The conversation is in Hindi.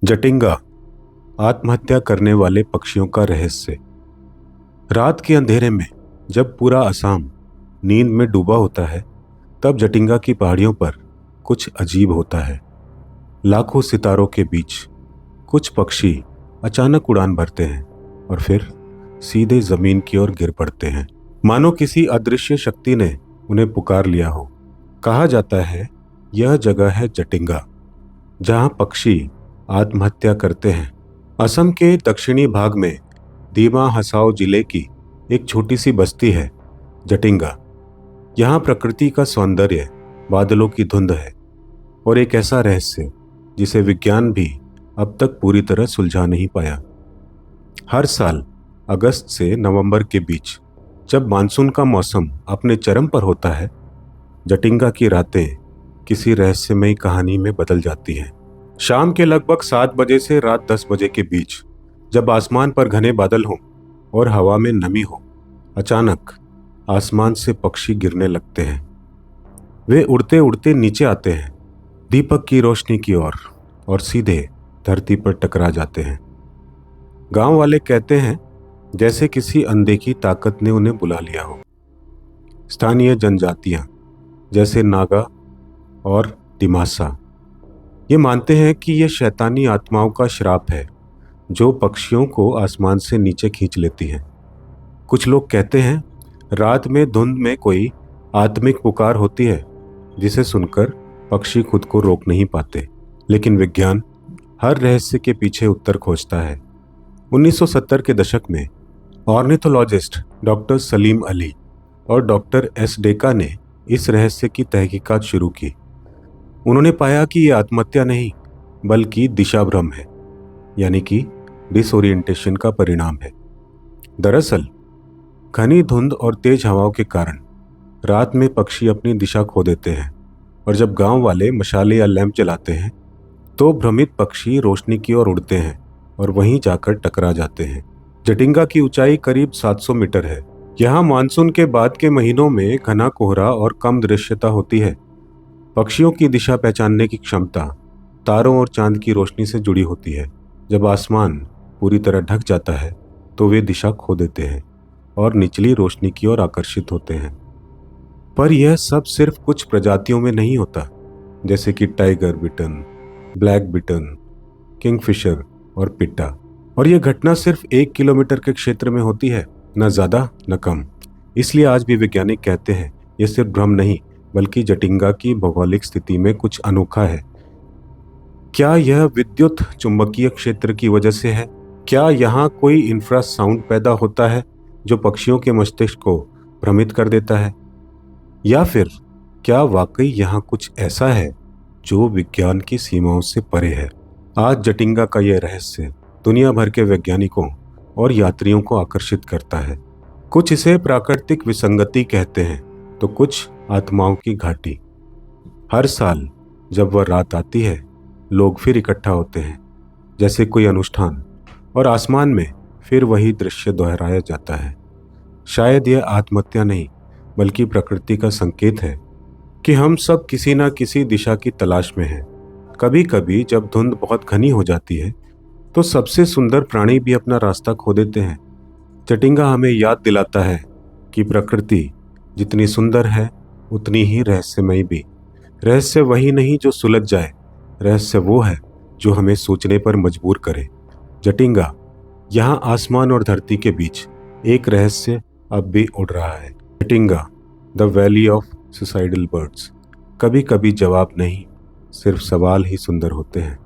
जटिंगा, आत्महत्या करने वाले पक्षियों का रहस्य। रात के अंधेरे में जब पूरा असम नींद में डूबा होता है, तब जटिंगा की पहाड़ियों पर कुछ अजीब होता है। लाखों सितारों के बीच कुछ पक्षी अचानक उड़ान भरते हैं और फिर सीधे जमीन की ओर गिर पड़ते हैं, मानो किसी अदृश्य शक्ति ने उन्हें पुकार लिया हो। कहा जाता है यह जगह है जटिंगा, जहां पक्षी आत्महत्या करते हैं। असम के दक्षिणी भाग में दीमा हसाओ जिले की एक छोटी सी बस्ती है जटिंगा। यहाँ प्रकृति का सौंदर्य, बादलों की धुंध है और एक ऐसा रहस्य जिसे विज्ञान भी अब तक पूरी तरह सुलझा नहीं पाया। हर साल अगस्त से नवंबर के बीच जब मानसून का मौसम अपने चरम पर होता है, जटिंगा की रातें किसी रहस्यमयी कहानी में बदल जाती हैं। शाम के लगभग 7 बजे से रात 10 बजे के बीच जब आसमान पर घने बादल हों और हवा में नमी हो, अचानक आसमान से पक्षी गिरने लगते हैं। वे उड़ते उड़ते नीचे आते हैं, दीपक की रोशनी की ओर, और सीधे धरती पर टकरा जाते हैं। गांव वाले कहते हैं जैसे किसी अनदेखी ताकत ने उन्हें बुला लिया हो। स्थानीय जनजातियां जैसे नागा और दिमासा ये मानते हैं कि ये शैतानी आत्माओं का श्राप है जो पक्षियों को आसमान से नीचे खींच लेती हैं। कुछ लोग कहते हैं रात में धुंध में कोई आत्मिक पुकार होती है जिसे सुनकर पक्षी खुद को रोक नहीं पाते। लेकिन विज्ञान हर रहस्य के पीछे उत्तर खोजता है। 1970 के दशक में ऑर्निथोलॉजिस्ट डॉक्टर सलीम अली और डॉक्टर एस डेका ने इस रहस्य की तहकीकात शुरू की। उन्होंने पाया कि यह आत्महत्या नहीं बल्कि दिशाभ्रम है, यानी कि डिसओरिएंटेशन का परिणाम है। दरअसल घनी धुंध और तेज हवाओं के कारण रात में पक्षी अपनी दिशा खो देते हैं और जब गांव वाले मशाले या लैंप जलाते हैं तो भ्रमित पक्षी रोशनी की ओर उड़ते हैं और वहीं जाकर टकरा जाते हैं। जटिंगा की ऊंचाई करीब 700 मीटर है। यहाँ मानसून के बाद के महीनों में घना कोहरा और कम दृश्यता होती है। पक्षियों की दिशा पहचानने की क्षमता तारों और चांद की रोशनी से जुड़ी होती है। जब आसमान पूरी तरह ढक जाता है तो वे दिशा खो देते हैं और निचली रोशनी की ओर आकर्षित होते हैं। पर यह सब सिर्फ कुछ प्रजातियों में नहीं होता, जैसे कि टाइगर बिटन, ब्लैक बिटन, किंगफिशर और पिट्टा। और यह घटना सिर्फ 1 किलोमीटर के क्षेत्र में होती है, न ज़्यादा न कम। इसलिए आज भी वैज्ञानिक कहते हैं यह सिर्फ भ्रम नहीं बल्कि जटिंगा की भौगोलिक स्थिति में कुछ अनोखा है। क्या यह विद्युत चुंबकीय क्षेत्र की वजह से है? क्या यहाँ कोई इंफ्रासाउंड पैदा होता है जो पक्षियों के मस्तिष्क को भ्रमित कर देता है? या फिर क्या वाकई यहाँ कुछ ऐसा है जो विज्ञान की सीमाओं से परे है? आज जटिंगा का यह रहस्य दुनिया भर के वैज्ञानिकों और यात्रियों को आकर्षित करता है। कुछ इसे प्राकृतिक विसंगति कहते हैं तो कुछ आत्माओं की घाटी। हर साल जब वह रात आती है, लोग फिर इकट्ठा होते हैं जैसे कोई अनुष्ठान, और आसमान में फिर वही दृश्य दोहराया जाता है। शायद यह आत्महत्या नहीं बल्कि प्रकृति का संकेत है कि हम सब किसी न किसी दिशा की तलाश में हैं। कभी कभी जब धुंध बहुत घनी हो जाती है तो सबसे सुंदर प्राणी भी अपना रास्ता खो देते हैं। जटिंगा हमें याद दिलाता है कि प्रकृति जितनी सुंदर है उतनी ही रहस्यमयी भी। रहस्य वही नहीं जो सुलझ जाए, रहस्य वो है जो हमें सोचने पर मजबूर करे। जटिंगा, यहाँ आसमान और धरती के बीच एक रहस्य अब भी उड़ रहा है। Jatinga, the valley of suicidal birds. कभी कभी जवाब नहीं, सिर्फ सवाल ही सुंदर होते हैं।